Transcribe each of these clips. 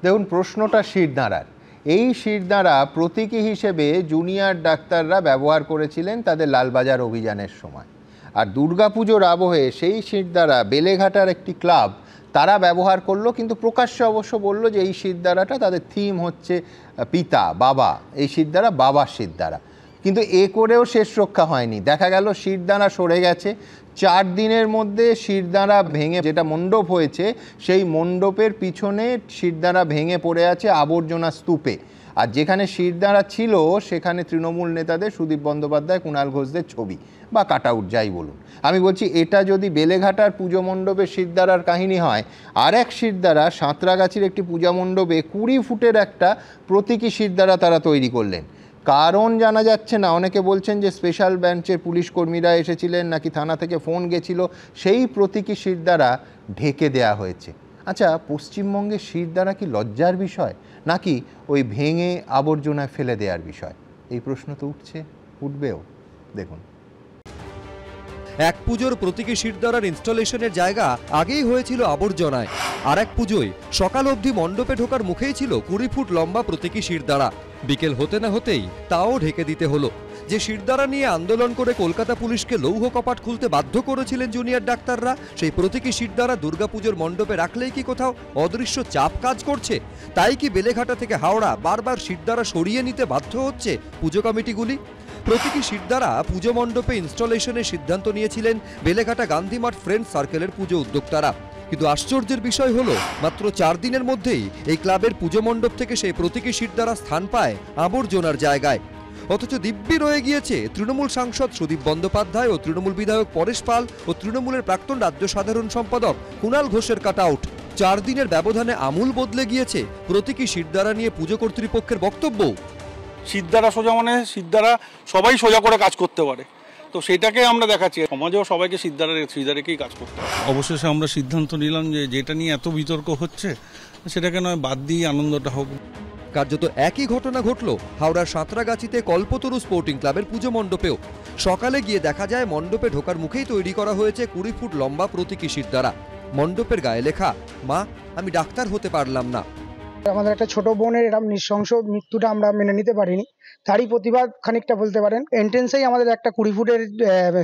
দেখুন, প্রশ্নটা শিরদাঁড়ার। এই শিরদাঁড়া প্রতীকী হিসেবে জুনিয়র ডাক্তাররা ব্যবহার করেছিলেন তাদের লালবাজার অভিযানের সময়। আর দুর্গাপুজোর আবহে সেই শিরদাঁড়া বেলেঘাটার একটি ক্লাব তারা ব্যবহার করলো, কিন্তু প্রকাশ্যে অবশ্য বলল যে এই শিরদাঁড়াটা তাদের থিম হচ্ছে পিতা, বাবা, এই শিরদাঁড়া বাবার শিরদাঁড়া। কিন্তু এ করেও শেষ রক্ষা হয়নি। দেখা গেল শিরদাঁড়া সরে গেছে। 4 দিনের মধ্যে শিরদাঁড়া ভেঙে, যেটা মণ্ডপ হয়েছে সেই মণ্ডপের পিছনে শিরদাঁড়া ভেঙে পড়ে আছে আবর্জনা স্তূপে। আর যেখানে শিরদাঁড়া ছিল সেখানে তৃণমূল নেতাদের, সুদীপ বন্দ্যোপাধ্যায়, কুণাল ঘোষদের ছবি বা কাট আউট, যাই বলুন। আমি বলছি, এটা যদি বেলেঘাটার পুজো মণ্ডপের শিরদাঁড়ার কাহিনী হয়, আর এক শিরদাঁড়া সাঁতরাগাছির একটি পূজা মণ্ডপে 20 ফুটের একটা প্রতীকী শিরদাঁড়া তারা তৈরি করলেন। কারণ জানা যাচ্ছে না। অনেকে বলছেন যে স্পেশাল ব্রাঞ্চের পুলিশ কর্মীরা এসেছিলেন, নাকি থানা থেকে ফোন গেছিল, সেই প্রতীকী শিরদাঁড়া ঢেকে দেয়া হয়েছে। আচ্ছা, পশ্চিমবঙ্গে শিরদাঁড়া কি লজ্জার বিষয়, নাকি ওই ভেঙে আবর্জনায় ফেলে দেওয়ার বিষয়? এই প্রশ্ন তো উঠবেও। দেখুন, এক পুজোর প্রতীকী শিরদাঁড়ার ইনস্টলেশনের জায়গা আগেই হয়েছিল আবর্জনায়, আর এক পুজোয় সকাল অবধি মণ্ডপে ঢোকার মুখেই ছিল 20 ফুট লম্বা প্রতীকী শিরদাঁড়া। বিকেল হতে না হতেই তাও ঢেকে দিতে হলো। যে শিরদাঁড়া নিয়ে আন্দোলন করে কলকাতা পুলিশকে লৌহ কপাট খুলতে বাধ্য করেছিলেন জুনিয়র ডাক্তাররা, সেই প্রতীকী শিরদাঁড়া দুর্গাপুজোর মণ্ডপে রাখলেই কি কোথাও অদৃশ্য চাপ কাজ করছে? তাই কি বেলেঘাটা থেকে হাওড়া বারবার শিরদাঁড়া সরিয়ে নিতে বাধ্য হচ্ছে পুজো কমিটিগুলি? প্রতীকী শিরদাঁড়া পুজো মণ্ডপে ইনস্টলেশনের সিদ্ধান্ত নিয়েছিলেন বেলেঘাটা গান্ধীমাঠ ফ্রেন্ডস সার্কেলের পুজো উদ্যোক্তারা। কিন্তু আশ্চর্যের বিষয় হলো, মাত্র 4 দিনের মধ্যেই এই ক্লাবের পুজো মণ্ডপ থেকে সেই প্রতীকী শিরদাঁড়া স্থান পায় আবর্জনার জায়গায়। অথচ দিব্যি রয়ে গিয়েছে তৃণমূল সাংসদ সুদীপ বন্দ্যোপাধ্যায় ও তৃণমূল বিধায়ক পরেশ পাল ও তৃণমূলের প্রাক্তন রাজ্য সাধারণ সম্পাদক কুণাল ঘোষের কাট আউট। 4 দিনের ব্যবধানে আমূল বদলে গিয়েছে প্রতীকী শিরদাঁড়া নিয়ে পুজো কর্তৃপক্ষের বক্তব্য। শিরদাঁড়া সোজা মানে শিরদাঁড়া সবাই সোজা করে কাজ করতে পারে, তো সেটাকে আমরা দেখাচ্ছি। সমাজেও সবাইকে শিরদাঁড়াকেই কাজ করতে হবে। অবশেষে আমরা সিদ্ধান্ত নিলাম যে যেটা নিয়ে এত বিতর্ক হচ্ছে সেটাকে নয় বাদ দিয়ে আনন্দটা হোক। কার্যত একই ঘটনা ঘটল হাওড়ার সাঁতরাগাছিতে কল্পতরু স্পোর্টিং ক্লাবের পুজো মণ্ডপেও। সকালে গিয়ে দেখা যায় মণ্ডপে ঢোকার মুখেই তৈরি করা হয়েছে 20 ফুট লম্বা প্রতীকী শিরদাঁড়া। মণ্ডপের গায়ে লেখা, মা আমি ডাক্তার হতে পারলাম না। আমাদের একটা ছোট বোনের এরকম নৃশংস মৃত্যুটা আমরা মেনে নিতে পারিনি, তারই প্রতিবাদ খানিকটা বলতে পারেন। এন্ট্রেন্সেই আমাদের একটা 20 ফুটের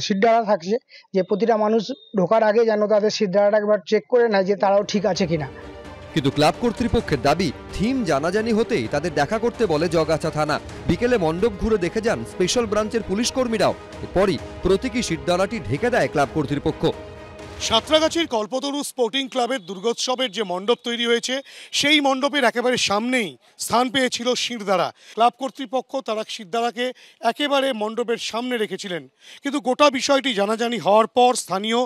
শিরদাঁড়া থাকছে, যে প্রতিটা মানুষ ঢোকার আগে যেন তাদের শিরদাঁড়াটা একবার চেক করে নেয় যে তারাও ঠিক আছে কিনা। কিন্তু ক্লাব কর্তৃপক্ষের দাবি, থিম জানাজানি হতেই তাদের দেখা করতে বলে জগাছা থানা। বিকেলে মণ্ডপ ঘুরে দেখে যান স্পেশাল ব্রাঞ্চের পুলিশ কর্মীরাও। এরপরই প্রতীকী শিরদাঁড়াটি ঢেকে দেয় ক্লাব কর্তৃপক্ষ। সাঁতরাগাছির কল্পতরু স্পোর্টিং ক্লাবের দুর্গোৎসবের যে মণ্ডপ তৈরি হয়েছে, সেই মণ্ডপের একেবারে সামনেই স্থান পেয়েছিল শিরদাঁড়া। ক্লাব কর্তৃপক্ষ তারা শিরদাঁড়াকে একেবারে মণ্ডপের সামনে রেখেছিলেন। কিন্তু গোটা বিষয়টি জানাজানি হওয়ার পর স্থানীয়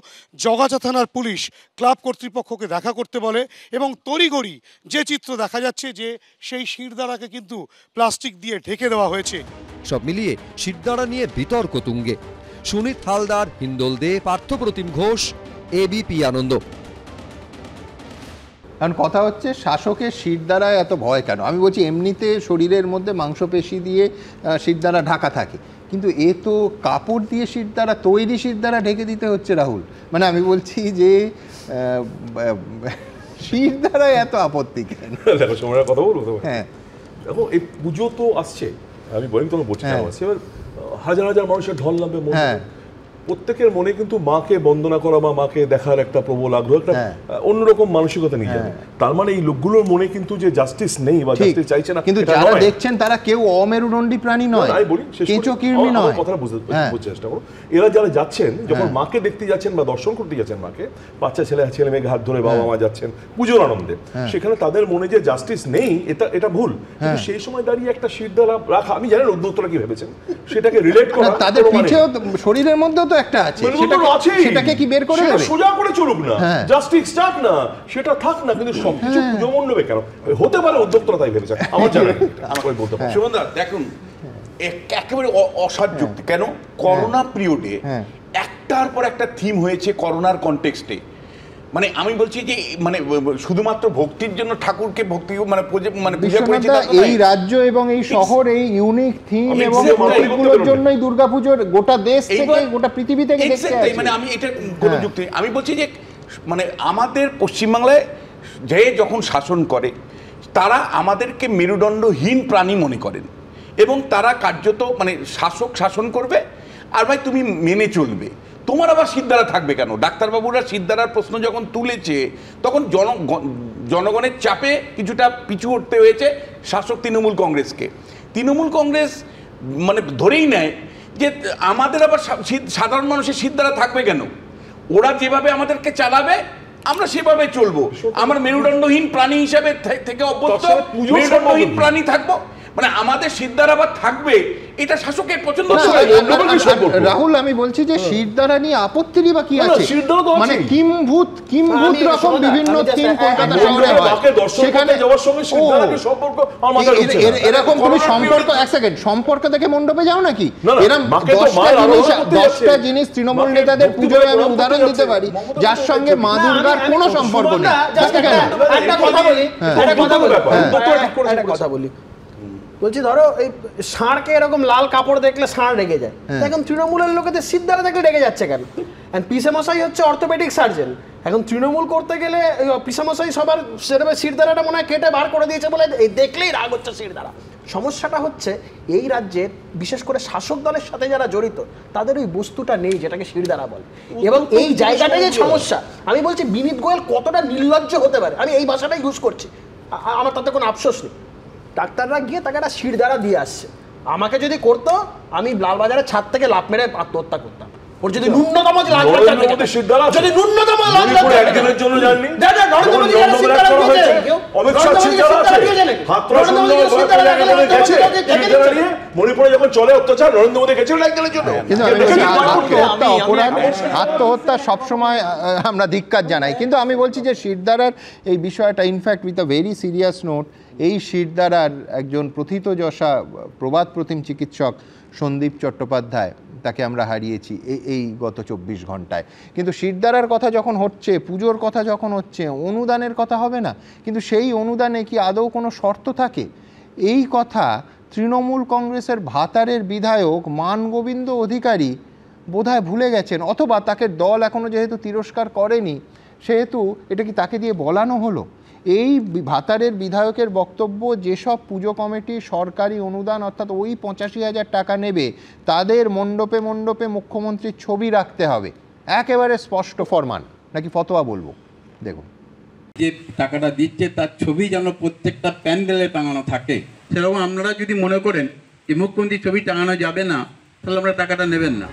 জগাছা থানার পুলিশ ক্লাব কর্তৃপক্ষকে দেখা করতে বলে, এবং তড়িঘড়ি যে চিত্র দেখা যাচ্ছে যে সেই শিরদাঁড়াকে কিন্তু প্লাস্টিক দিয়ে ঢেকে দেওয়া হয়েছে। সব মিলিয়ে শিরদাঁড়া নিয়ে বিতর্ক তুঙ্গে। সুনীত হালদার, হিন্দোল দে, পার্থপ্রতিম ঘোষ, এবিপি আনন্দ। কারণ কথা হচ্ছে, শাসকের শিরদাঁড়ায় এত ভয় কেন? আমি বলছি, এমনিতে শরীরের মধ্যে মাংসপেশি দিয়ে শিরদাঁড়া ঢাকা থাকে, কিন্তু এ তো কাপড় দিয়ে শিরদাঁড়া, তৈরি শিরদাঁড়া ঢেকে দিতে হচ্ছে রাহুল। মানে আমি বলছি যে শিরদাঁড়ায় এত আপত্তি কেন? দেখো, সময় কথা বলবো। হ্যাঁ, দেখো, এই পুজো তো আসছে, আমি বলি তোমাকে বলছি এবার হাজার হাজার মানুষের ঢল নামবে। প্রত্যেকের মনে কিন্তু মাকে বন্দনা করা বা মাকে দেখার একটা প্রবল আগ্রহ, একটা অন্যরকম মানসিকতা নিয়ে যাবে। তার মানে এই লোকগুলোর মনে কিন্তু যে জাস্টিস নেই বা জাস্টিস চাইছে না, কিন্তু যারা দেখছেন তারা কেউ অমেরুদণ্ডী প্রাণী নয়, আমি বলি কেঁচো-কীর্ণি নয়। কথা বুঝতে চেষ্টা করো। এরা যারা যাচ্ছেন, যখন মাকে দেখতে যাচ্ছেন বা দর্শন করতে যাচ্ছেন মাকে, বাচ্চা ছেলে মেয়ে হাত ধরে বাবা মা যাচ্ছেন পুজোর আনন্দে, সেখানে তাদের মনে যে জাস্টিস নেই, এটা ভুল। কিন্তু সেই সময় দাঁড়িয়ে একটা শিরদাঁড়া রাখা, আমি জানি উদ্যোক্তারা কি ভেবেছেন, সেটাকে রিলেট করা, তাদের পিঠেও শরীরের মধ্যেও তো একটা আছে, সেটাকে কি বের করে দেবে? সোজা করে চলুক না, জাস্টিস থাক না, সেটা থাক না, কিন্তু সবকিছু পুজো মণ্ডপে কেন হতে পারে? উদ্যোক্তারা তাই ভেবেছেন, আমার জানা আমাকে বলতে পারে। সুমনদা, দেখুন, একেবারে অসাধ্য যুক্তি। কেন? করোনা পিরিয়ডে একটার পর একটা থিম হয়েছে করোনার কনটেক্সটে। মানে আমি বলছি যে মানে শুধুমাত্র ভক্তির জন্য ঠাকুরকে ভক্তি মানে পূজা করেছে এই রাজ্য এবং এই শহর, এই ইউনিক থিম এবং প্রতীকগুলোর জন্যই দুর্গাপুজোর গোটা দেশ থেকে, গোটা পৃথিবী থেকে দেখতে আসে। মানে আমি এটা কোনো যুক্তি, আমি বলছি যে মানে আমাদের পশ্চিমবাংলায় যে যখন শাসন করে তারা আমাদেরকে মেরুদণ্ডহীন প্রাণী মনে করেন এবং তারা কার্যত মানে শাসন করবে আর ভাই তুমি মেনে চলবে। তোমার আবার সিদ্ধারা থাকবে কেন? ডাক্তারবাবুরা সিদ্ধারার প্রশ্ন যখন তুলেছে তখন জনগণের চাপে কিছুটা পিছু উঠতে হয়েছে শাসক তৃণমূল কংগ্রেসকে। তৃণমূল কংগ্রেস মানে ধরেই নেয় যে আমাদের আবার সাধারণ মানুষের সিদ্ধারা থাকবে কেন, ওরা যেভাবে আমাদেরকে চালাবে আমরা সেভাবে চলবো, আমার মেরুদণ্ডহীন প্রাণী হিসাবে থেকে অভ্যস্ত মেরুদণ্ডহীন প্রাণী থাকবো, মানে আমাদের সিদ্ধারা আবার থাকবে এটা শাসকের পছন্দ। রাহুল আমি বলছি যে শিরদাঁড়া নিয়ে আপত্তিরই বা কি আছে, মানে কিম্ভূত রকম বিভিন্ন থিম কলকাতা শহরে হয়, সেখানে এরকম তুমি সম্পর্ক এক সেকেন্ড সম্পর্ক দেখে মণ্ডপে যাও নাকি? এরকম 10টা জিনিস তৃণমূল নেতাদের পুজোয় আমি উদাহরণ দিতে পারি যার সঙ্গে মা দুর্গার কোনো সম্পর্ক নেই। একটা কথা বলি, বলছি ধরো এই ষাঁড়কে এরকম লাল কাপড় দেখলে ষাঁড় রেগে যায়, এখন তৃণমূলের লোকেদের সিদ্ধারা দেখলে রেগে যাচ্ছে কেন? পিসেমশাই হচ্ছে অর্থোপেডিক সার্জন, এখন তৃণমূল করতে গেলে পিসেমশাই সবার সেরকম শিরদাঁড়াটা মনে হয় কেটে বার করে দিয়েছে বলে এই দেখলেই রাগ হচ্ছে শিরদাঁড়া। সমস্যাটা হচ্ছে এই রাজ্যের বিশেষ করে শাসক দলের সাথে যারা জড়িত তাদের ওই বস্তুটা নেই যেটাকে শিরদাঁড়া বলে, এবং এই জায়গাটাই যে সমস্যা। আমি বলছি বিনীত গোয়েল কতটা নির্লজ্জ হতে পারে, আমি এই ভাষাটাই ইউজ করছি, আমার তাতে কোনো আফসোস নেই। ডাক্তাররা গিয়ে তাকে একটা শিরদাঁড়া দিয়ে আসছে, আমাকে যদি করতো আমি লালবাজারের ছাদ থেকে লাফ মেরে আত্মহত্যা করতাম। ওর যদি ন্যূনতম একদিনের জন্য জাননি মণিপুরে যখন চলে অত্যাচার নরেন্দ্র মোদী গেছিলেন একদিনের জন্য। আত্মহত্যা সবসময় আমরা ধিক্কার জানাই, কিন্তু আমি বলছি যে শিরদাঁড়ার এই বিষয়টা in fact with a very serious note, এই শিরদাঁড়ার একজন প্রথিতযশা প্রবাদ প্রতিম চিকিৎসক সন্দীপ চট্টোপাধ্যায়, তাকে আমরা হারিয়েছি এই গত 24 ঘন্টায়। কিন্তু শিরদাঁড়ার কথা যখন হচ্ছে, পুজোর কথা যখন হচ্ছে, অনুদানের কথা হবে না? কিন্তু সেই অনুদানে কি আদৌ কোনো শর্ত থাকে? এই কথা তৃণমূল কংগ্রেসের ভাতারের বিধায়ক মানগোবিন্দ অধিকারী বোধহয় ভুলে গেছেন, অথবা তাকে দল এখনও যেহেতু তিরস্কার করেনি সেহেতু এটা কি তাকে দিয়ে বলানো হলো? এই ভাতারের বিধায়কের বক্তব্য, যেসব পুজো কমিটি সরকারি অনুদান অর্থাৎ ওই 85,000 টাকা নেবে তাদের মণ্ডপে মণ্ডপে মুখ্যমন্ত্রীর ছবি রাখতে হবে, একেবারে স্পষ্ট ফরমান, নাকি ফতোয়া বলবো? দেখুন, যে টাকাটা দিচ্ছে তার ছবি যেন প্রত্যেকটা প্যান্ডেলে টাঙানো থাকে, সেরকম আপনারা যদি মনে করেন যে মুখ্যমন্ত্রীর ছবি টাঙানো যাবে না তাহলে আমরা টাকাটা নেবেন না।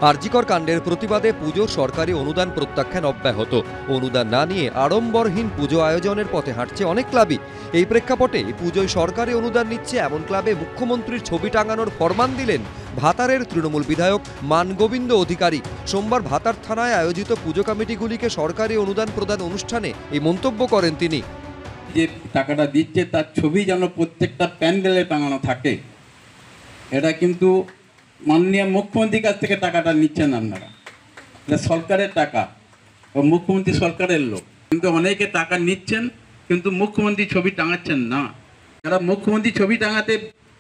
আরজিকর কাণ্ডের প্রতিবাদে পুজোর সরকারি অনুদান প্রত্যাখ্যান অব্যাহত। অনুদান না নিয়ে আড়ম্বরহীন পুজো আয়োজনের পথে হাঁটছে অনেক ক্লাবই। এই প্রেক্ষাপটে পুজোয় সরকারি অনুদান নিচ্ছে এমন ক্লাবে মুখ্যমন্ত্রীর ছবি টাঙানোর ফরমান দিলেন ভাতারের তৃণমূল বিধায়ক মানগোবিন্দ অধিকারী। সোমবার ভাতার থানায় আয়োজিত পুজো কমিটিগুলিকে সরকারি অনুদান প্রদান অনুষ্ঠানে এই মন্তব্য করেন তিনি। যে টাকাটা দিচ্ছে তার ছবি যেন প্রত্যেকটা প্যান্ডেলে টাঙানো থাকে, এটা কিন্তু মাননীয় মুখ্যমন্ত্রীর কাছ থেকে টাকাটা নিচ্ছেন আপনারা, এটা সরকারের টাকা ও মুখ্যমন্ত্রী সরকারের লোক, কিন্তু অনেকে টাকা নিচ্ছেন কিন্তু মুখ্যমন্ত্রী ছবি টাঙাচ্ছেন না। যারা মুখ্যমন্ত্রী ছবি টাঙাতে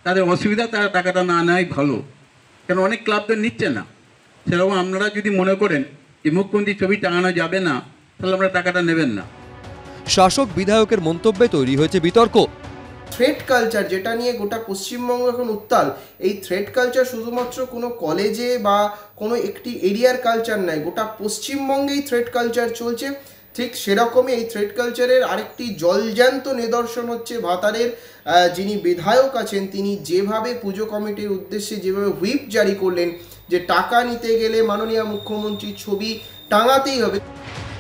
তাদের অসুবিধা, তারা টাকাটা না নেওয়াই ভালো, কেন অনেক ক্লাব তো নিচ্ছে না। সেরকম আপনারা যদি মনে করেন যে মুখ্যমন্ত্রী ছবি টাঙানো যাবে না তাহলে আমরা টাকাটা নেবেন না। শাসক বিধায়কের মন্তব্যে তৈরি হয়েছে বিতর্ক। থ্রেড কালচার যেটা নিয়ে গোটা পশ্চিমবঙ্গ এখন উত্তাল, এই থ্রেড কালচার শুধুমাত্র কোনো কলেজে বা কোনো একটি এরিয়ার কালচার নয়, গোটা পশ্চিমবঙ্গেই থ্রেড কালচার চলছে। ঠিক সেরকমই এই থ্রেড কালচারের আরেকটি জলজ্যান্ত নিদর্শন হচ্ছে ভাতারের যিনি বিধায়ক আছেন তিনি যেভাবে পুজো কমিটির উদ্দেশ্যে যেভাবে হুইপ জারি করলেন যে টাকা নিতে গেলে মাননীয় মুখ্যমন্ত্রীর ছবি টাঙাতেই হবে।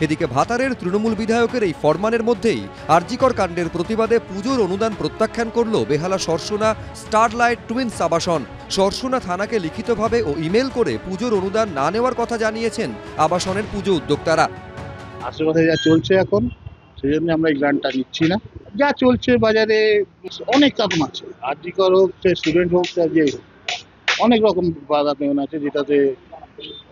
এদিকে ভাতারের তৃণমূল বিধায়কের এই ফরমানের মধ্যেই আরজিকর কাণ্ডের প্রতিবাদে পুজোর অনুদান প্রত্যাখ্যান করল বেহালা সরসোনা স্টারলাইট টুইন্স আবাসন। সরসোনা থানাকে লিখিতভাবে ও ইমেল করে পুজোর অনুদান না নেওয়ার কথা জানিয়েছেন আবাসনের পুজো উদ্যোক্তারা। আশেপাশে যা চলছে এখন সেই জন্য আমরা এই গ্রান্টটা নিচ্ছি না। যা চলছে বাজারে অনেক রকম আছে, আরজিকর হোক, স্টুডেন্ট হোক, যে অনেক রকম বাধা পেন আছে যেটাতে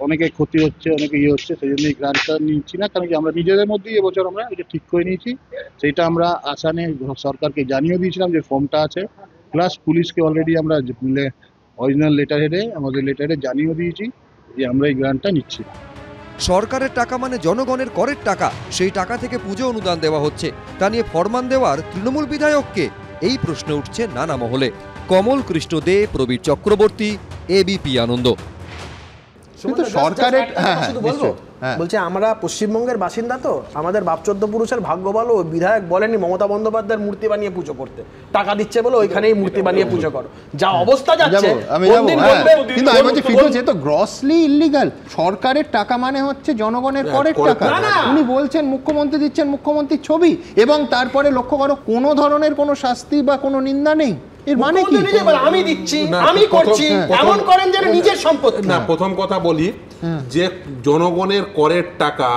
অনেকে ক্ষতি হচ্ছে, অনেকে ইয়ে হচ্ছে, সেই জন্য এই গ্রান্টটা নিচ্ছি না। কারণ কি আমরা নিজেদের মধ্যেই এবছর আমরা এটা ঠিক করে নিয়েছি, সেটা আমরা আসানে সরকারকে জানিয়ে দিয়েছিলাম যে ফর্মটা আছে, প্লাস পুলিশকে অলরেডি আমরা অরিজিনাল লেটার হেডে আমাদের লেটারে জানিয়ে দিয়েছি যে আমরা এই গ্রান্টটা নিচ্ছি। সরকারের টাকা মানে জনগণের করের টাকা, সেই টাকা থেকে পুজো অনুদান দেওয়া হচ্ছে, তা নিয়ে ফরমান দেওয়ার তৃণমূল বিধায়ককে, এই প্রশ্ন উঠছে নানা মহলে। কমল কৃষ্ণ দে, প্রবীর চক্রবর্তী, এবিপি আনন্দ। কিন্তু সরকারের বলছে আমরা পশ্চিমবঙ্গের বাসিন্দা, তো আমাদের বাপ 14 পুরুষের ভাগ্য ভালো, বিধায়ক বলেনি মমতা বন্দ্যোপাধ্যায়ের মূর্তি বানিয়ে পুজো করতে, টাকা দিচ্ছে বলে ওইখানেই মূর্তি বানিয়ে পুজো করো। যা অবস্থা যাচ্ছে, কিন্তু আমি বলছি ফিরোজ, এ তো গ্রসলি ইলিগাল। সরকারের টাকা মানে হচ্ছে জনগণের করের টাকা। উনি বলছেন মুখ্যমন্ত্রী দিচ্ছেন মুখ্যমন্ত্রীর ছবি, এবং তারপরে লক্ষ্য করো কোনো ধরনের কোনো শাস্তি বা কোনো নিন্দা নেই। এর মানে কি? আমি দিচ্ছি, আমি করছি, এমন করেন যেন নিজের সম্পত্তি না। প্রথম কথা বলি যে জনগণের করের টাকা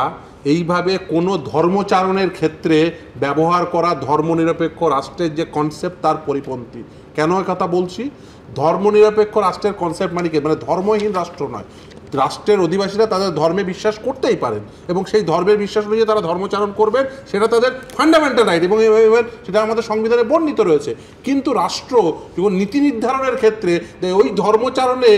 এইভাবে কোনো ধর্মচারণের ক্ষেত্রে ব্যবহার করা ধর্মনিরপেক্ষ রাষ্ট্রের যে কনসেপ্ট তার পরিপন্থী। কেন কথা বলছি? ধর্মনিরপেক্ষ রাষ্ট্রের কনসেপ্ট মানে কি? মানে ধর্মহীন রাষ্ট্র নয়। রাষ্ট্রের অধিবাসীরা তাদের ধর্মে বিশ্বাস করতেই পারেন এবং সেই ধর্মের বিশ্বাস অনুযায়ী তারা ধর্মচারণ করবেন, সেটা তাদের ফান্ডামেন্টাল রাইট এবং সেটা আমাদের সংবিধানে বর্ণিত রয়েছে। কিন্তু রাষ্ট্র যখন নীতি নির্ধারণের ক্ষেত্রে ওই ধর্মচারণে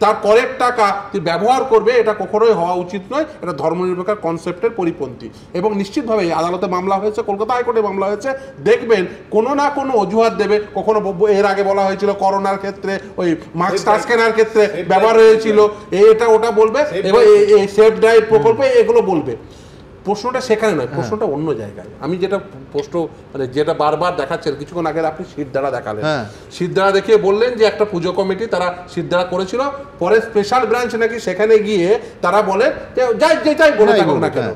তার করের টাকা ব্যবহার করবে, এটা কখনোই হওয়া উচিত নয়। এটা ধর্মনিরপেক্ষ কনসেপ্টের পরিপন্থী এবং নিশ্চিতভাবে আদালতে মামলা হয়েছে, কলকাতা হাইকোর্টে মামলা হয়েছে, দেখবেন কোনো না কোনো অজুহাত দেবে। কখনো এর আগে বলা হয়েছিল করোনার ক্ষেত্রে ওই মাস্ক কেনার ক্ষেত্রে ব্যবহার হয়েছিল, এটা ওটা বলবে, এবং সেফ ড্রাইভ প্রকল্পে এগুলো বলবে। প্রশ্নটা সেখানে নয়, প্রশ্নটা অন্য জায়গায়। আমি যেটা প্রশ্ন মানে যেটা বারবার দেখাচ্ছেন, কিছুক্ষণ আগে আপনি সিদ্ধারা দেখালেন, সিদ্ধারা দেখিয়ে বললেন যে একটা পুজো কমিটি তারা সিদ্ধারা করেছিল, পরে স্পেশাল ব্রাঞ্চ নাকি সেখানে গিয়ে তারা বলে যে যেটাই বলে থাকুক না কেন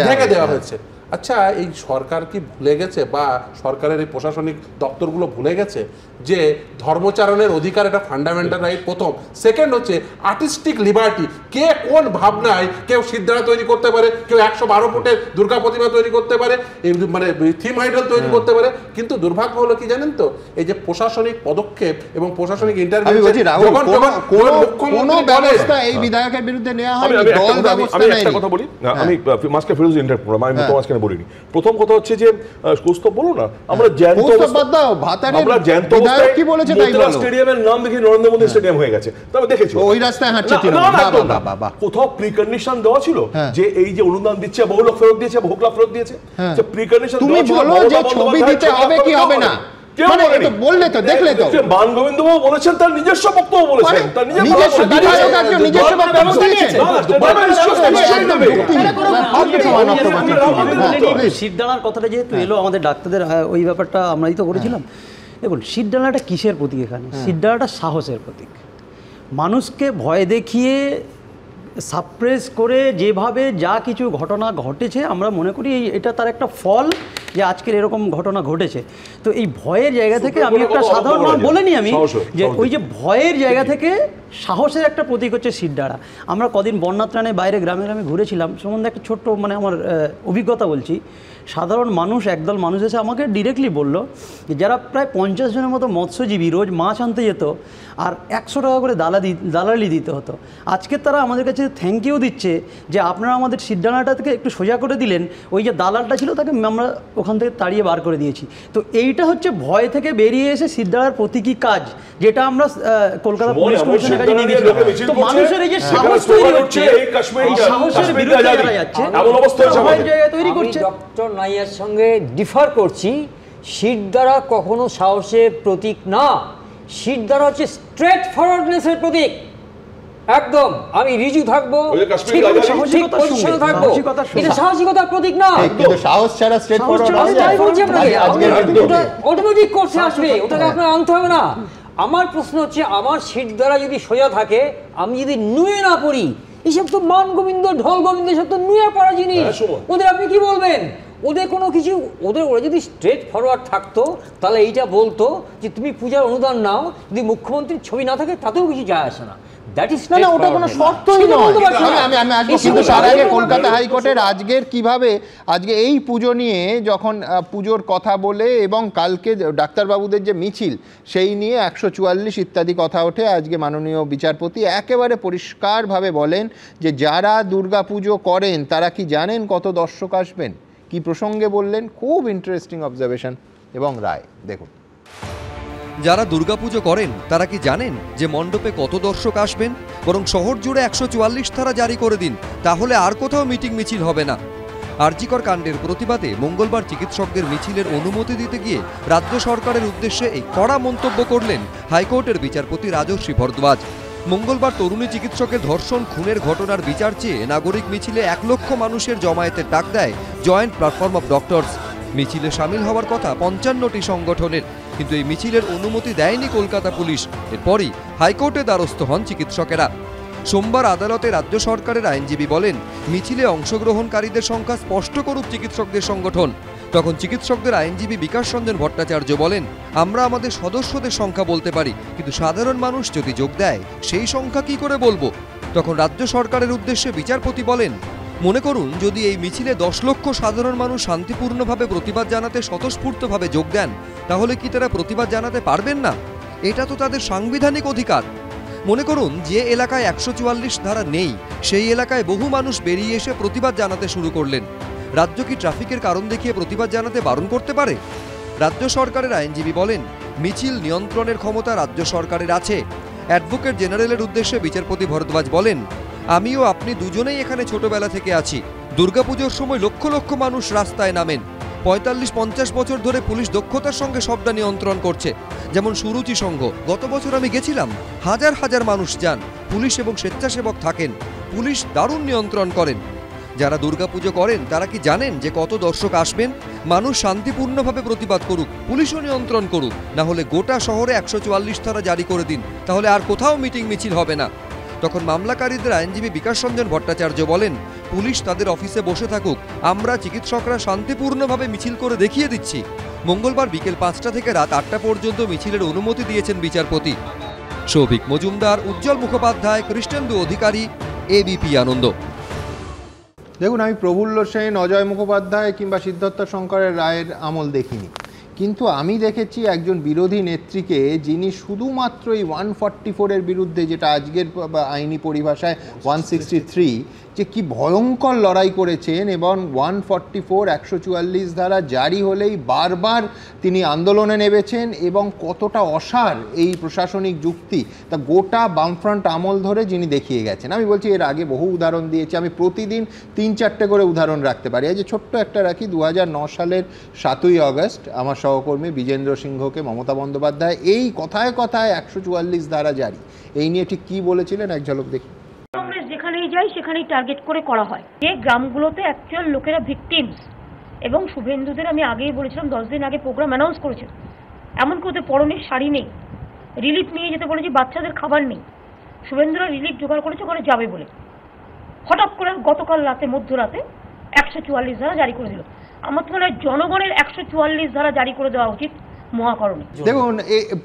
ঢেকে দেওয়া হয়েছে। আচ্ছা, এই সরকার কি ভুলে গেছে বা সরকারের এই প্রশাসনিক দপ্তরগুলো ভুলে গেছে যে ধর্মচারণের অধিকার এটা ফান্ডামেন্টাল রাইট? প্রথম। সেকেন্ড হচ্ছে আর্টিস্টিক লিবার্টি। কে কোন ভাবনায় কেউ সিদ্ধারা তৈরি করতে পারে, কেউ 112 ফুটের দুর্গা প্রতিমা তৈরি করতে পারে, মানে থিম আইডল তৈরি করতে পারে। কিন্তু দুর্ভাগ্য হলো কি জানেন তো, এই যে প্রশাসনিক পদক্ষেপ এবং প্রশাসনিক ইন্টারভিউ এই বিধায়কের বিরুদ্ধে নেওয়া হয়। আমি একটা কথা বলি, আমি মাস্টার ফিরোজ ইন্টারভিউ করলাম, আমি তো মাঝখানে বলিনি। প্রথম কথা হচ্ছে যে কৌস্তব বলো না, আমরা জ্যান্ত কি বলেছে তাই বলো, স্টেডিয়ামের নাম দেখি নরেন্দ্র মোদী স্টেডিয়াম হয়ে গেছে। তবে দেখেছো ওই রাস্তায় হাঁটছে, কোথাও প্রিকন্ডিশন দেওয়া ছিল যে এই যে অনুদান দিচ্ছে, বহু লোক ফেরত দিয়েছে, বহু লাখ ফেরত দিয়েছে, যে প্রিকন্ডিশন তুমি বলো যে ছবি দিতে হবে কি হবে না, মানে এটা বললে তো দেখলে তো মান গোবিন্দ বাবু বলেছেন, তার নিজস্ব বক্তব্য বলেছেন, তার নিজস্ব শিরদাঁড়ার কথাটা যেহেতু এলো আমাদের ডাক্তারদের, ওই ব্যাপারটা আমরাই তো করেছিলাম। দেখুন, শিরদাঁড়াটা কিসের প্রতীক? এখানে শিরদাঁড়াটা সাহসের প্রতীক। মানুষকে ভয় দেখিয়ে সাপ্রেস করে যেভাবে যা কিছু ঘটনা ঘটেছে, আমরা মনে করি এটা তার একটা ফল যে আজকের এরকম ঘটনা ঘটেছে। তো এই ভয়ের জায়গা থেকে আমি একটা সাধারণ বলিনি আমি যে ওই যে ভয়ের জায়গা থেকে সাহসের একটা প্রতীক হচ্ছে শিরদাঁড়া। আমরা কদিন বন্যা ত্রাণে বাইরে গ্রামে গ্রামে ঘুরেছিলাম, সম্বন্ধে একটা ছোট্ট মানে আমার অভিজ্ঞতা বলছি। সাধারণ মানুষ, একদল মানুষ এসে আমাকে ডিরেক্টলি বলল যে যারা প্রায় 50 জনের মতো মৎস্যজীবী রোজ মাছ আনতে যেত আর 100 টাকা করে দালালি দিতে হতো, আজকে তারা আমাদের কাছে থ্যাংক ইউ দিচ্ছে যে আপনারা আমাদের শিরদাঁড়াটা থেকে একটু সোজা করে দিলেন, ওই যে দালালটা ছিল তাকে আমরা ওখান থেকে তাড়িয়ে বার করে দিয়েছি। তো এইটা হচ্ছে ভয় থেকে বেরিয়ে এসে শিরদাঁড়ার প্রতীকী কাজ, যেটা আমরা কলকাতা পুলিশ কমিশনের কাছে নিয়ে গেছিলাম। তো মানুষের এই যে সাহস তৈরি হচ্ছে, এই সাহসের বিরুদ্ধে যারা যাচ্ছে, সবাই জায়গায় তৈরি করছে। ডক্টর নাইয়ার সঙ্গে ডিফার করছি। শিরদাঁড়া কখনো সাহসের প্রতীক না, শিরদাঁড়া হচ্ছে স্ট্রেট ফরওয়ার্ডনেসের প্রতীক। একদম আমি রিজু থাকবো, ঠিক পজিশনে থাকবো, এটা সাহসিকতার প্রতীক না। কিন্তু সাহস ছাড়া স্ট্রেট ফরওয়ার্ড অটোমেটিক কোর্সে আসবে, ওটাকে আপনার আনতে হবে না। আমার প্রশ্ন হচ্ছে, আমার শিরদাঁড়া যদি সোজা থাকে, আমি যদি নুয়ে না পড়ি, এইসব তো মান গোবিন্দ, ঢোল গোবিন্দ, সব তো নুয়ে পড়া জিনিস। ওদের আপনি কি বলবেন? ওদের কোনো কিছু, ওরা যদি স্ট্রেট ফরওয়ার্ড থাকতো তাহলে এইটা বলতো যে তুমি পূজার অনুদান নাও, যদি মুখ্যমন্ত্রীর ছবি না থাকে তাতেও কিছু যায় আসে না। কলকাতা হাইকোর্টের আজকের কিভাবে আজকে এই পুজো নিয়ে যখন পুজোর কথা বলে এবং কালকে ডাক্তারবাবুদের যে মিছিল সেই নিয়ে 144 ইত্যাদি কথা ওঠে, আজকে মাননীয় বিচারপতি একেবারে পরিষ্কারভাবে বলেন যে যারা দুর্গা পুজো করেন তারা কি জানেন কত দর্শক আসবেন, কি প্রসঙ্গে বললেন, খুব ইন্টারেস্টিং অবজারভেশন এবং রায় দেখুন। যারা দুর্গাপুজো করেন তারা কি জানেন যে মণ্ডপে কত দর্শক আসবেন? বরং শহর জুড়ে 144 ধারা জারি করে দিন, তাহলে আর কোথাও মিটিং মিছিল হবে না। আরজিকর কাণ্ডের প্রতিবাদে মঙ্গলবার চিকিৎসকদের মিছিলের অনুমতি দিতে গিয়ে রাজ্য সরকারের উদ্দেশ্যে এই কড়া মন্তব্য করলেন হাইকোর্টের বিচারপতি রাজশ্রী ভরদ্বাজ। মঙ্গলবার তরুণী চিকিৎসকের ধর্ষণ খুনের ঘটনার বিচার চেয়ে নাগরিক মিছিলে 1 লক্ষ মানুষের জমায়েতের ডাক দেয় জয়েন্ট প্ল্যাটফর্ম অফ ডক্টরস। মিছিলে সামিল হওয়ার কথা 55টি সংগঠনের, কিন্তু এই মিছিলের অনুমতি দেয়নি কলকাতা পুলিশ। এরপরই হাইকোর্টে দ্বারস্থ হন চিকিৎসকেরা। সোমবার আদালতে রাজ্য সরকারের আইনজীবী বলেন, মিছিলে অংশগ্রহণকারীদের সংখ্যা স্পষ্ট করুক চিকিৎসকদের সংগঠন। তখন চিকিৎসকদের আইনজীবী বিকাশ রঞ্জন ভট্টাচার্য বলেন, আমরা আমাদের সদস্যদের সংখ্যা বলতে পারি, কিন্তু সাধারণ মানুষ যদি যোগ দেয় সেই সংখ্যা কি করে বলবো? তখন রাজ্য সরকারের উদ্দেশ্যে বিচারপতি বলেন, মনে করুন যদি এই মিছিলে 10 লক্ষ সাধারণ মানুষ শান্তিপূর্ণভাবে প্রতিবাদ জানাতে স্বতঃস্ফূর্তভাবে যোগ দেন, তাহলে কি তারা প্রতিবাদ জানাতে পারবেন না? এটা তো তাদের সাংবিধানিক অধিকার। মনে করুন যে এলাকায় 144 ধারা নেই, সেই এলাকায় বহু মানুষ বেরিয়ে এসে প্রতিবাদ জানাতে শুরু করলেন। রাজ্য কি ট্রাফিকের কারণ দেখিয়ে প্রতিবাদ জানাতে বারণ করতে পারে? রাজ্য সরকারের আইনজীবী বলেন, মিছিল নিয়ন্ত্রণের ক্ষমতা রাজ্য সরকারের আছে। অ্যাডভোকেট জেনারেলের উদ্দেশ্যে বিচারপতি ভরদ্বাজ বলেন, আমিও আপনি দুজনেই এখানে ছোটবেলা থেকে আছি। দুর্গাপুজোর সময় লক্ষ লক্ষ মানুষ রাস্তায় নামেন। 45-50 বছর ধরে পুলিশ দক্ষতার সঙ্গে সবটা নিয়ন্ত্রণ করছে। যেমন সুরুচি সংঘ, গত বছর আমি গেছিলাম, হাজার হাজার মানুষ যান, পুলিশ এবং স্বেচ্ছাসেবক থাকেন, পুলিশ দারুণ নিয়ন্ত্রণ করেন। যারা দুর্গাপুজো করেন তারা কি জানেন যে কত দর্শক আসবেন? মানুষ শান্তিপূর্ণভাবে প্রতিবাদ করুক, পুলিশও নিয়ন্ত্রণ করুক, না হলে গোটা শহরে 144 ধারা জারি করে দিন, তাহলে আর কোথাও মিটিং মিছিল হবে না। তখন মামলাকারীদের আইনজীবী বিকাশ রঞ্জন ভট্টাচার্য বলেন, পুলিশ তাদের অফিসে বসে থাকুক, আমরা চিকিৎসকরা শান্তিপূর্ণভাবে মিছিল করে দেখিয়ে দিচ্ছি। মঙ্গলবার বিকেল 5টা থেকে রাত 8টা পর্যন্ত মিছিলের অনুমতি দিয়েছেন বিচারপতি। সৌভিক মজুমদার, উজ্জ্বল মুখোপাধ্যায়, কৃষ্ণেন্দু অধিকারী, এবিপি আনন্দ। দেখুন, আমি প্রফুল্ল সেন, অজয় মুখোপাধ্যায় কিংবা সিদ্ধার্থ শঙ্করের রায়ের আমল দেখিনি, কিন্তু আমি দেখেছি একজন বিরোধী নেত্রীকে যিনি শুধুমাত্র এই 144-এর বিরুদ্ধে, যেটা আজকের আইনি পরিভাষায় 163, যে কি ভয়ঙ্কর লড়াই করেছেন এবং 144, 144 ধারা জারি হলেই বারবার তিনি আন্দোলনে নেমেছেন এবং কতটা অসার এই প্রশাসনিক যুক্তি তা গোটা বামফ্রন্ট আমল ধরে যিনি দেখিয়ে গেছেন। আমি বলছি, এর আগে বহু উদাহরণ দিয়েছি, আমি প্রতিদিন 3-4টে করে উদাহরণ রাখতে পারি। এই যে ছোট্ট একটা রাখি, 2009 সালের 7ই আগস্ট আমার সহকর্মী বিজেন্দ্র সিংহকে মমতা বন্দ্যোপাধ্যায় এই কথায় কথায় 144 ধারা জারি, এই নিয়ে ঠিক কি বলেছিলেন, এক ঝলক দেখি। কংগ্রেস যেখানেই যায় সেখানেই টার্গেট করে করা হয়। যে গ্রামগুলোতে অ্যাকচুয়াল লোকেরা ভিকটিমস, এবং শুভেন্দুদের আমি আগেই বলেছিলাম, 10 দিন আগে প্রোগ্রাম অ্যানাউন্স করেছে, এমন কি ওদের পরনের শাড়ি নেই, রিলিফ নিয়ে যেতে বলেছি, বাচ্চাদের খাবার নেই, শুভেন্দুরা রিলিফ জোগাড় করেছে ওখানে যাবে বলে, হঠাৎ করে গতকাল রাতে মধ্যরাতে 144 ধারা জারি করে দিল। আমার তো মনে হয় জনগণের 144 ধারা জারি করে দেওয়া উচিত মহাকরণে। দেখুন,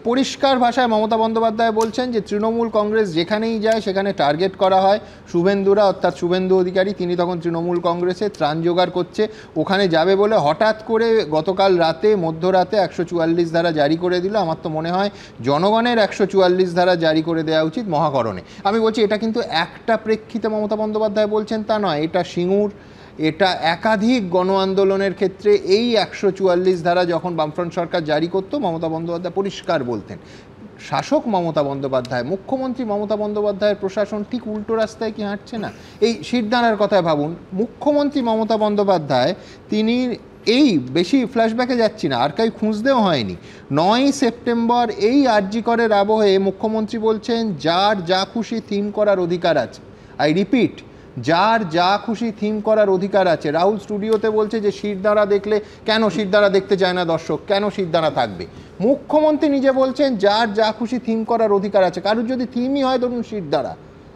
পরিষ্কার ভাষায় মমতা বন্দ্যোপাধ্যায় বলছেন যে তৃণমূল কংগ্রেস যেখানেই যায় সেখানে টার্গেট করা হয়। শুভেন্দুরা, অর্থাৎ শুভেন্দু অধিকারী, তিনি তখন তৃণমূল কংগ্রেসে ত্রাণ জোগাড় করছে, ওখানে যাবে বলে হঠাৎ করে গতকাল রাতে মধ্যরাতে 144 ধারা জারি করে দিল। আমার তো মনে হয় জনগণের 144 ধারা জারি করে দেওয়া উচিত মহাকরণে। আমি বলছি, এটা কিন্তু একটা প্রেক্ষিতে মমতা বন্দ্যোপাধ্যায় বলছেন তা নয়, এটা সিঙ্গুর, এটা একাধিক গণ আন্দোলনের ক্ষেত্রে এই 144 ধারা যখন বামফ্রন্ট সরকার জারি করত, মমতা বন্দ্যোপাধ্যায় পরিষ্কার বলতেন। শাসক মমতা বন্দ্যোপাধ্যায়, মুখ্যমন্ত্রী মমতা বন্দ্যোপাধ্যায়ের প্রশাসন ঠিক উল্টো রাস্তায় কি হাঁটছে না? এই শিরদাঁড়ার কথায় ভাবুন, মুখ্যমন্ত্রী মমতা বন্দ্যোপাধ্যায় তিনি এই বেশি ফ্ল্যাশব্যাকে যাচ্ছি না, আর্কাইভ খুঁজতেও হয়নি, 9ই সেপ্টেম্বর এই আরজি করের আবহে মুখ্যমন্ত্রী বলছেন যার যা খুশি থিম করার অধিকার আছে। আই রিপিট, যার যা খুশি থিম করার অধিকার আছে। রাহুল স্টুডিওতে বলছে যে শিরদাঁড়া দেখলে কেন শিরদাঁড়া দেখতে চায় না দর্শক, কেন শিরদাঁড়া থাকবে? মুখ্যমন্ত্রী নিজে বলছেন যার যা খুশি থিম করার অধিকার আছে। কারোর যদি থিমই হয় ধরুন শিরদাঁড়া,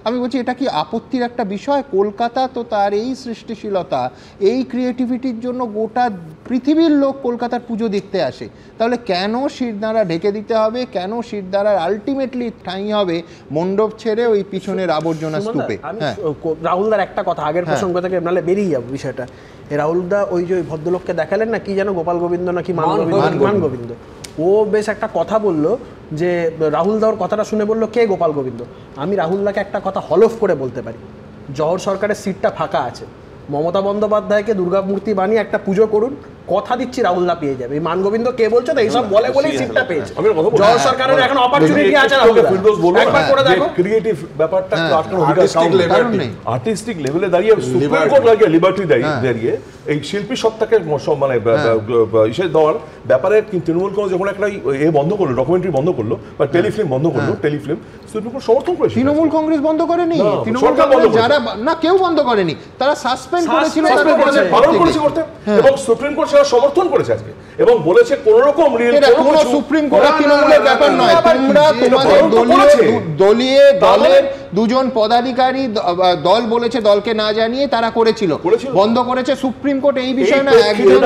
আমি বলছি এটা কি আপত্তির একটা বিষয়? কলকাতা তো তার এই সৃষ্টিশীলতা, এই ক্রিয়েটিভিটির জন্য গোটা পৃথিবীর লোক কলকাতার পুজো দেখতে আসে, তাহলে কেন শিরদাঁড়া ঢেকে দিতে হবে? কেন শিরদাঁড়ার আলটিমেটলি ঠাঁই হবে মণ্ডপ ছেড়ে ওই পিছনের আবর্জনা স্তূপে? হ্যাঁ, রাহুলদার একটা কথা আগের প্রসঙ্গ থেকে নাহলে বেরিয়ে যাবো বিষয়টা। রাহুলদা ওই যে ভদ্রলোককে দেখালেন না, কি যেন গোপাল গোবিন্দ নাকি মান গোবিন্দ, ও বেশ একটা কথা বলল যে রাহুলদা ওর কথাটা শুনে বললো কে গোপাল গোবিন্দ। আমি রাহুলদাকে একটা কথা হলফ করে বলতে পারি, জহর সরকারের সিটটা ফাঁকা আছে, মমতা বন্দ্যোপাধ্যায়কে দুর্গা মূর্তি বানিয়ে একটা পুজো করুন, কথা দিচ্ছি রাহুলদা পেয়ে যাবে। এই মানগোবিন্দ কে বলছো তো এইসব বলে বলেই সিটটা পেয়েছে। জয় সরকারের এখন অপরচুনিটি আছে একবার করে দেখো। ক্রিয়েটিভ ব্যাপারটা আর্টিস্টিক লেভেলে দাঁড়িয়ে সুপ্রিম কোর্ট লাগিয়ে লিবার্টি দাঁড়িয়ে এই শিল্পী সত্তাকে মানে ইসে দেওয়ার ব্যাপারে তৃণমূল কংগ্রেস যখন একটা বন্ধ করলো, ডকুমেন্টারি বন্ধ করলো বা টেলিফিল্ম বন্ধ করলো, টেলিফিল্ম সুপ্রিম কোর্ট সমর্থন করেছে। তৃণমূল কংগ্রেস বন্ধ করেনি, তৃণমূল কংগ্রেস যারা না কেউ বন্ধ করেনি, তারা সাসপেন্ড করেছিল, পালন করেছে করতে, এবং সুপ্রিম কোর্ট সেটা সমর্থন করেছে আজকে এবং বলেছে কোন রকম কোন সুপ্রিম কোর্ট তৃণমূলের ব্যাপার নয়। তোমরা তোমাদের দলীয় দলের দুজন পদাধিকারী দল বলেছে দলকে না জানিয়ে তারা করেছিল, বন্ধ করেছে সুপ্রিম কোর্ট এই বিষয়ে না একজন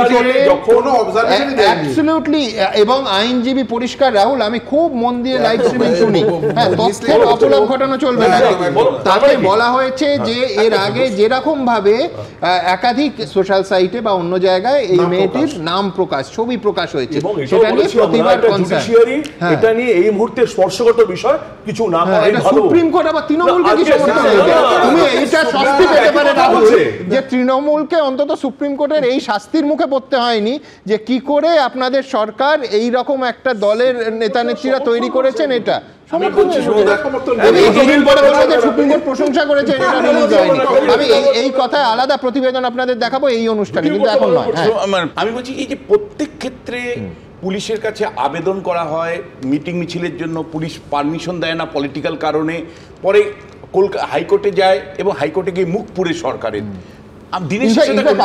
অ্যাবসলিউটলি। এবং আইনজীবী পরিষ্কার, রাহুল আমি খুব মন দিয়ে লাইভ স্ট্রিমিং শুনি, হ্যাঁ তথ্যের অপলাপ ঘটানো চলবে না। তাতে বলা হয়েছে যে এর আগে যেরকম ভাবে একাধিক সোশ্যাল সাইটে বা অন্য জায়গায় এই মেয়েটির নাম প্রকাশ, ছবি প্রকাশ হয়েছে, সেটা নিয়ে প্রতিবাদ কনসার্ন, এটা নিয়ে এই মুহূর্তে স্পর্শগত বিষয় কিছু না করাই ভালো। সুপ্রিম কোর্ট আবার তৃণমূলকে কি সমর্থন দেবে? তুমি এটা শাস্তি পেতে পারে না যে তৃণমূলকে অন্তত সুপ্রিম কোর্টের এই শাস্তির মুখে পড়তে হয়নি যে কি করে আপনাদের সরকার এই রকম একটা দলের নেতা নেত্রীরা তৈরি করেছেন। এটা সুপ্রিম কোর্ট প্রশংসা করেছে, এটা রিলিজ হয়নি। আমি এই কথায় আলাদা প্রতিবেদন আপনাদের দেখাবো এই অনুষ্ঠানে, কিন্তু এখন নয়। আমি বলছি এই যে প্রত্যেক ক্ষেত্রে পুলিশের কাছে আবেদন করা হয় মিটিং মিছিলের জন্য, পুলিশ পারমিশন দেয় না পলিটিক্যাল কারণে, পরে হাইকোর্টে যায় এবং হাইকোর্টে গিয়ে মুখ পুড়ে সরকারের।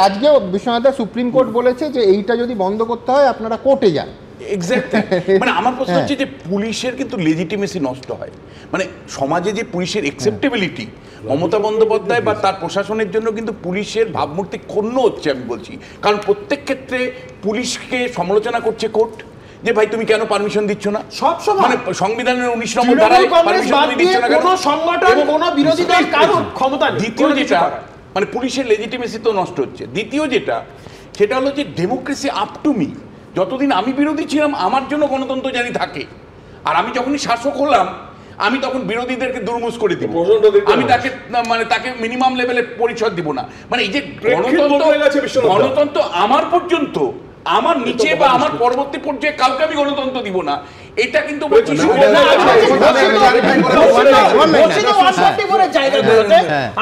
আজকেও বিশ্বনাথ সুপ্রিম কোর্ট বলেছে যে এইটা যদি বন্ধ করতে হয় আপনারা কোর্টে যান। এক্স্যাক্টলি, মানে আমার প্রশ্ন হচ্ছে যে পুলিশের কিন্তু লেজিটিমেসি নষ্ট হয়, মানে সমাজে যে পুলিশের অ্যাকসেপ্টেবিলিটি, মমতা বন্দ্যোপাধ্যায় বা তার প্রশাসনের জন্য কিন্তু পুলিশের ভাবমূর্তি ক্ষুণ্ণ হচ্ছে আমি বলছি। কারণ প্রত্যেক ক্ষেত্রে পুলিশকে সমালোচনা করছে কোর্ট যে ভাই তুমি কেন পারমিশন দিচ্ছ না, সব সময় মানে সংবিধানের 19 নম্বর ধারায় পারমিশন দিচ্ছ না কেন, কোনো সংগঠন কোনো বিরোধী দল কারো ক্ষমতা নেই। দ্বিতীয় যেটা মানে পুলিশের লেজিটিমেসি তো নষ্ট হচ্ছে। দ্বিতীয় যেটা সেটা হলো যে ডেমোক্রেসি আপ টু মি, যতদিন আমি বিরোধী ছিলাম আমার জন্য গণতন্ত্র জানি থাকে, আর আমি যখনই শাসক হলাম আমি তখন বিরোধীদেরকে দুর্মুষ করে দিব, আমি তাকে মানে তাকে মিনিমাম লেভেলের পরিচয় দিব না। মানে এই যে গণতন্ত্র আমার পর্যন্ত, আমার নিচে বা আমার পরবর্তী পর্যায়ে কাউকে আমি গণতন্ত্র দিব না, এটা কিন্তু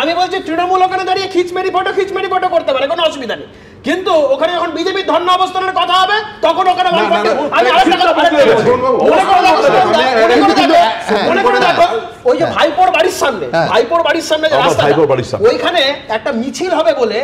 আমি বলছি তৃণমূল ওখানে দাঁড়িয়ে খিচমেরি ফটো করতে পারে, কোনো অসুবিধা নেই, কিন্তু ওখানে যখন বিজেপির ধর্ণা অবস্থানের কথা হবে তখন ওখানে ওই যে ভাইপোর বাড়ির সামনে, ভাইপোর বাড়ির সামনে যে রাস্তা, ওইখানে একটা মিছিল হবে বলে,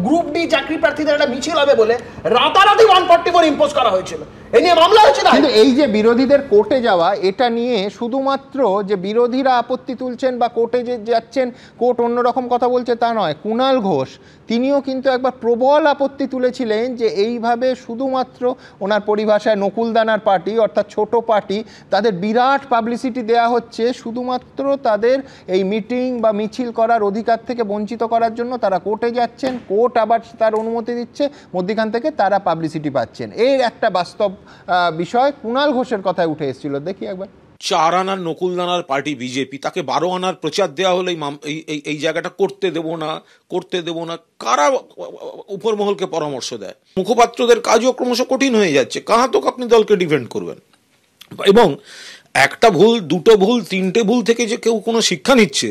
গ্রুপ ডি চাকরি প্রার্থীদের একটা মিছিল হবে বলে রাতারাতি 144 ইম্পোজ করা হয়েছিল, এই নিয়ে মামলা হয়েছিল। কিন্তু এই যে বিরোধীদের কোর্টে যাওয়া, এটা নিয়ে শুধুমাত্র যে বিরোধীরা আপত্তি তুলছেন বা কোর্টে যে যাচ্ছেন কোর্ট অন্যরকম কথা বলছে তা নয়, কুণাল ঘোষ তিনিও কিন্তু একবার প্রবল আপত্তি তুলেছিলেন যে এইভাবে শুধুমাত্র ওনার পরিভাষায় নকুলদানার পার্টি অর্থাৎ ছোট পার্টি, তাদের বিরাট পাবলিসিটি দেয়া হচ্ছে শুধুমাত্র তাদের এই মিটিং বা মিছিল করার অধিকার থেকে বঞ্চিত করার জন্য। তারা কোর্টে যাচ্ছেন, কোর্ট আবার তার অনুমতি দিচ্ছে, মধ্যখান থেকে তারা পাবলিসিটি পাচ্ছেন। এর একটা বাস্তব বিষয় কুণাল ঘোষের কথায় উঠে এসেছিল, দেখি একবার। 4 আনার নকুলদানার পার্টি বিজেপি, তাকে 12 আনার প্রচার দেওয়া হলে এই জায়গাটা করতে দেব না, কারা উপর মহলকে পরামর্শ দেয়? মুখপাত্রদের কাজও ক্রমশ কঠিন হয়ে যাচ্ছে, কাহা তো আপনি দলকে ডিফেন্ড করবেন। এবং একটা ভুল, দুটো ভুল, 3টে ভুল থেকে যে কেউ কোনো শিক্ষা নিচ্ছে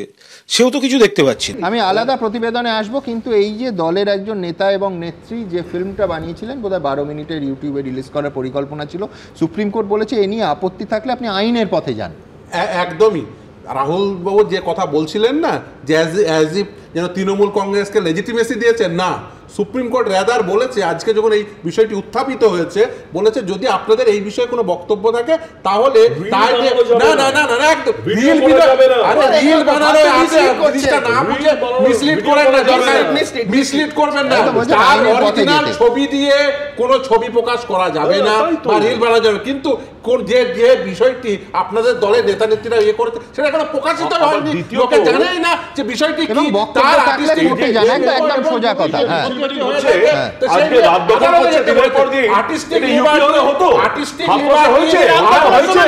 সেও তো কিছু দেখতে পাচ্ছি। আমি আলাদা প্রতিবেদনে আসবো, কিন্তু এই যে দলের একজন নেতা এবং নেত্রী যে ফিল্মটা বানিয়েছিলেন বোধহয় 12 মিনিটের ইউটিউবে রিলিজ করার পরিকল্পনা ছিল, সুপ্রিম কোর্ট বলেছে এ নিয়ে আপত্তি থাকলে আপনি আইনের পথে যান। একদমই রাহুল বাবু যে কথা বলছিলেন না, যে অ্যাজ ইফ যেন তৃণমূল কংগ্রেসকে লেজিটিমেসি দিয়েছে, না, সুপ্রিম কোর্ট রেদার বলেছে আজকে যখন এই বিষয়টি উত্থাপিত হয়েছে, বলেছে যদি আপনাদের এই বিষয়ে কোনো বক্তব্য থাকে তাহলে ছবি দিয়ে কোনো ছবি প্রকাশ করা যাবে না বা রিল বানানো যাবে, কিন্তু যে যে বিষয়টি আপনাদের দলের নেতা নেত্রীরা ইয়ে করেছে সেটা এখনো প্রকাশিত হয়নি, লোকে জানেই না যে বিষয়টি কি। তার একদম সোজা কথা। শুটিং হচ্ছে, আজকে রাত দখল করছে দিনের পর দিন, এটা ইউপি হলে হতো, হয়েছে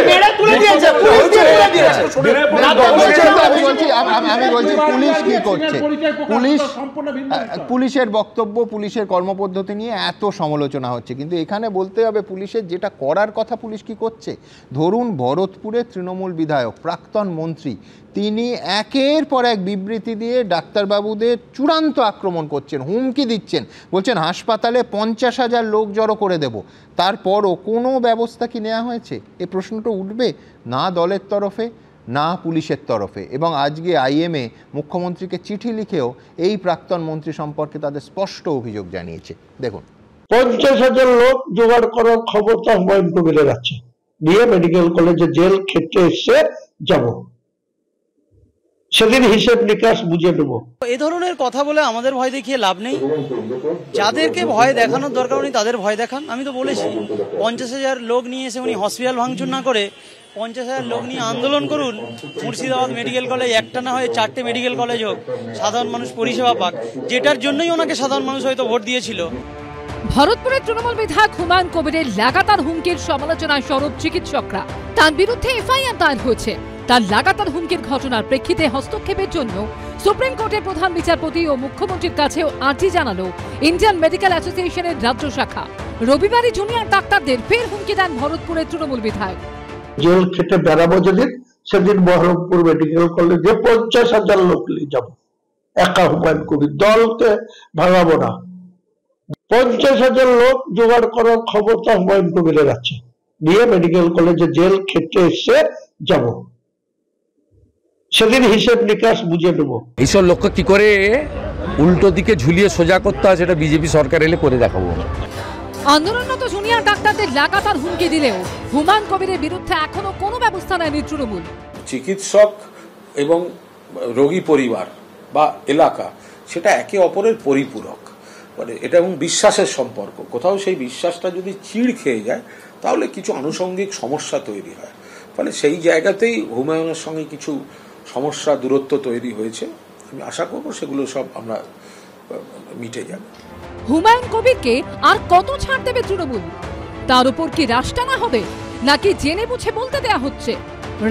মেরে তুলে দিয়েছে, পুলিশ তুলে দিয়েছে। আমি বলছি পুলিশ কি করছে, পুলিশের বক্তব্য, পুলিশের কর্মপদ্ধতি নিয়ে এত সমালোচনা হচ্ছে, কিন্তু এখানে বলতে হবে পুলিশের যেটা করার কথা পুলিশ কি করছে। ধরুন ভরতপুরের তৃণমূল বিধায়ক, প্রাক্তন মন্ত্রী, তিনি একের পর এক বিবৃতি দিয়ে ডাক্তারবাবুদের চূড়ান্ত আক্রমণ করছেন, হুমকি দিচ্ছেন, বলছেন হাসপাতালে 50,000 লোক জড়ো করে দেব। তারপরও কোনো ব্যবস্থা কি নেওয়া হয়েছে? এই প্রশ্নটা উঠবে না দলের তরফে না পুলিশের তরফে। এবং আজকে আইএমএ মুখ্যমন্ত্রীকে চিঠি লিখেও এই প্রাক্তন মন্ত্রী সম্পর্কে তাদের স্পষ্ট অভিযোগ জানিয়েছে। দেখুন, 50,000 লোক জোগাড় করার খবর তো হুমায়ুন কবিরের আছে, নিয়ে মেডিকেল কলেজে জেল খেটে এসে যাব, সেদিন হিসেব নিকাশ বুঝে নেব। এ ধরনের কথা বলে আমাদের ভয় দেখিয়ে লাভ নেই, যাদেরকে ভয় দেখানোর দরকার উনি তাদের ভয় দেখান। আমি তো বলেছি 50,000 লোক নিয়ে এসে উনি হসপিটাল ভাঙচুর না করে 50,000 লোক নিয়ে আন্দোলন করুন, মুর্শিদাবাদ মেডিকেল কলেজ একটা না হয়ে 4টে মেডিকেল কলেজ হোক, সাধারণ মানুষ পরিষেবা পাক, যেটার জন্যই ওনাকে সাধারণ মানুষ হয়তো ভোট দিয়েছিল। ভরতপুরের তৃণমূল বিধায়ক হুমায়ুন কবিরের লাগাতার হুমকির সমালোচনায় সরব চিকিৎসকরা। তার বিরুদ্ধে এফআইআর দায়ের হয়েছে। তার লাগাতার হুমকির ঘটনার প্রেক্ষিতে হস্তক্ষেপের জন্য সুপ্রিম কোর্টের প্রধান বিচারপতি ও মুখ্যমন্ত্রীর কাছেও আর্জি জানালো ইন্ডিয়ান মেডিকেল অ্যাসোসিয়েশনের রাজ্য শাখা। রবিবারই জুনিয়র ডাক্তারদের ফের হুমকি দেন ভরতপুরের তৃণমূল বিধায়ক। জেল খেটে বেড়াবো যেদিন, সেদিন বহরমপুর মেডিকেল কলেজে 50,000 লোক নিয়ে যাবো, একা হুমায়ুন কবির, দলকে ভাঙাবো না। 50,000 লোক জোগাড় করার খবর তো হুমায়ুন কবিরের আছে, নিয়ে মেডিকেল কলেজে জেল খেটে এসে যাব, সেদিন হিসেব নিকাশ বুঝে নেব। এইসব লোককে কি করে উল্টো দিকে ঝুলিয়ে সোজা করতে হয় সেটা বিজেপি সরকার এলে করে দেখাবো। আন্দোলনরত জুনিয়র ডাক্তারদের লাগাতার হুমকি দিলেও হুমায়ুন কবিরের বিরুদ্ধে এখনো কোনো ব্যবস্থা নেয়নি তৃণমূল। চিকিৎসক এবং রোগী পরিবার বা এলাকা সেটা একে অপরের পরিপূরক, মানে এটা এবং বিশ্বাসের সম্পর্ক। কোথাও সেই বিশ্বাসটা যদি চিড় খেয়ে যায় তাহলে কিছু আনুষঙ্গিক সমস্যা তৈরি হয়। ফলে সেই জায়গাতেই হুমায়ুনের সঙ্গে কিছু সমস্যা, দূরত্ব তৈরি হয়েছে। আমি আশা করব সেগুলো সব আমরা মিটে যাবে। হুমায়ুন কবিরকে আর কত ছাড় দেবে তৃণমূল? তার উপর কি রাশ টানা হবে, নাকি জেনে বুঝে বলতে দেয়া হচ্ছে?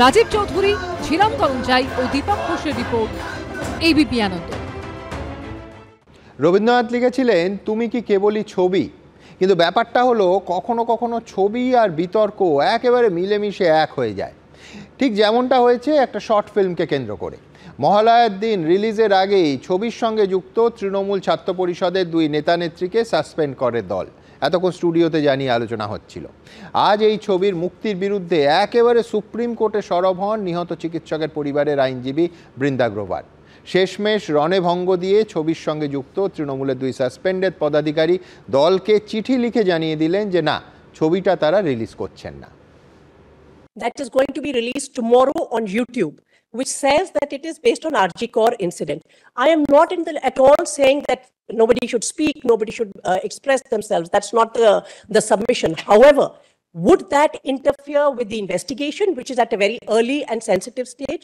রাজীব চৌধুরী, ঝিরাম করঞ্জাই ও দীপক ঘোষের রিপোর্ট, এবিপি আনন্দ। রবীন্দ্রনাথ লিখেছিলেন তুমি কি কেবলই ছবি, কিন্তু ব্যাপারটা হলো কখনো কখনো ছবি আর বিতর্ক একেবারে মিলেমিশে এক হয়ে যায়। ঠিক যেমনটা হয়েছে একটা শর্ট ফিল্মকে কেন্দ্র করে। মহালয়ার দিন রিলিজের আগেই ছবির সঙ্গে যুক্ত তৃণমূল ছাত্র পরিষদের 2 নেতা নেত্রীকে সাসপেন্ড করে দল। এতক্ষণ স্টুডিওতে জানিয়ে আলোচনা হচ্ছিল। আজ এই ছবির মুক্তির বিরুদ্ধে একেবারে সুপ্রিম কোর্টে সরব হন নিহত চিকিৎসকের পরিবারের আইনজীবী বৃন্দা গ্রোভার। শেষমেশ রণে ভঙ্গ দিয়ে ছবির সঙ্গে যুক্ত তৃণমূলের 2 সাসপেন্ডেড পদাধিকারী দলকে চিঠি লিখে জানিয়ে দিলেন যে না, ছবিটা তারা রিলিজ করছেন না। That is going to be released tomorrow on YouTube, which says that it is based on RG Kar incident. I am not at all saying that nobody should speak, nobody should express themselves. That's not the submission. However, would that interfere with the investigation, which is at a very early and sensitive stage?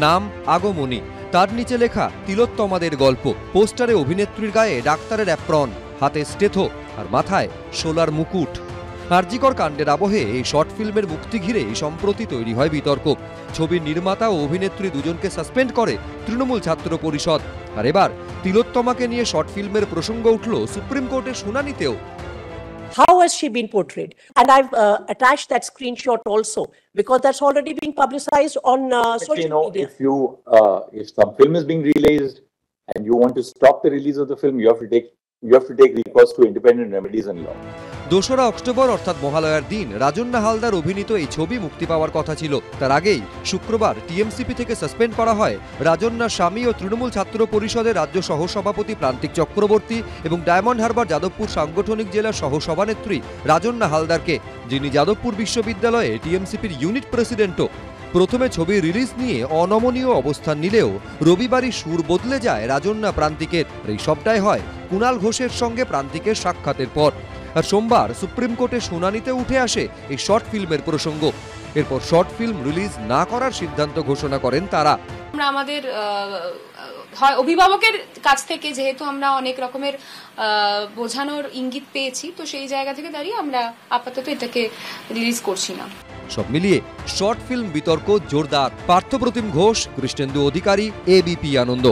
নাম আগমনী, তার নিচে লেখা তিলোত্তমাদের গল্প। পোস্টারে অভিনেত্রীর গায়ে ডাক্তারের apron, হাতে স্টেথো আর মাথায় সোলার মুকুট। আরজিকর কাণ্ডের আবহে এই শর্ট ফিল্মের মুক্তি ঘিরে সম্প্রতি তৈরি হয় বিতর্ক। ছবির নির্মাতা ও অভিনেত্রী দুজনকে সাসপেন্ড করে তৃণমূল ছাত্র পরিষদ। আর এবার তিলোত্তমাকে নিয়ে শর্ট ফিল্মের প্রসঙ্গ উঠল সুপ্রিম কোর্টের শুনানিতেও। How has she been portrayed? And I've attached that screenshot also because that's already being publicized on social media. If some film is being released and you want to stop the release of the film, you have to take recourse to independent remedies and law. 2রা October অর্থাৎ মহালয়ার দিন রাজন্না হালদার অভিনীত এই ছবি মুক্তি পাওয়ার কথা ছিল। তার আগেই শুক্রবার টিএমসিপি থেকে সাসপেন্ড করা হয় রাজন্নার স্বামী ও তৃণমূল ছাত্র পরিষদের রাজ্য সহসভাপতি প্রান্তিক চক্রবর্তী এবং ডায়মন্ড হারবার যাদবপুর সাংগঠনিক জেলার সহসভানেত্রী রাজন্না হালদারকে, যিনি যাদবপুর বিশ্ববিদ্যালয়ে টিএমসিপির ইউনিট প্রেসিডেন্টও। প্রথমে ছবি রিলিজ নিয়ে অনমনীয় অবস্থান নিলেও রবিবারই সুর বদলে যায় রাজন্না প্রান্তিকের। এই সবটাই হয় কুণাল ঘোষের সঙ্গে প্রান্তিকের সাক্ষাতের পর। আর সোমবার সুপ্রিম কোর্টে শুনানিতে উঠে আসে এই শর্ট ফিল্মের প্রসঙ্গ। এরপর শর্ট ফিল্ম রিলিজ না করার সিদ্ধান্ত ঘোষণা করেন তারা। আমরা আমাদের হয় অভিভাবকের কাছ থেকে, যেহেতু আমরা অনেক রকমের বোঝানোর ইঙ্গিত পেয়েছি, তো সেই জায়গা থেকে দাঁড়িয়ে আমরা আপাতত এটাকে রিলিজ করছি না। সব মিলিয়ে শর্ট ফিল্ম বিতর্ক জোরদার। পার্থপ্রতিম ঘোষ, কৃষ্ণেন্দু অধিকারী, এবিপি আনন্দ।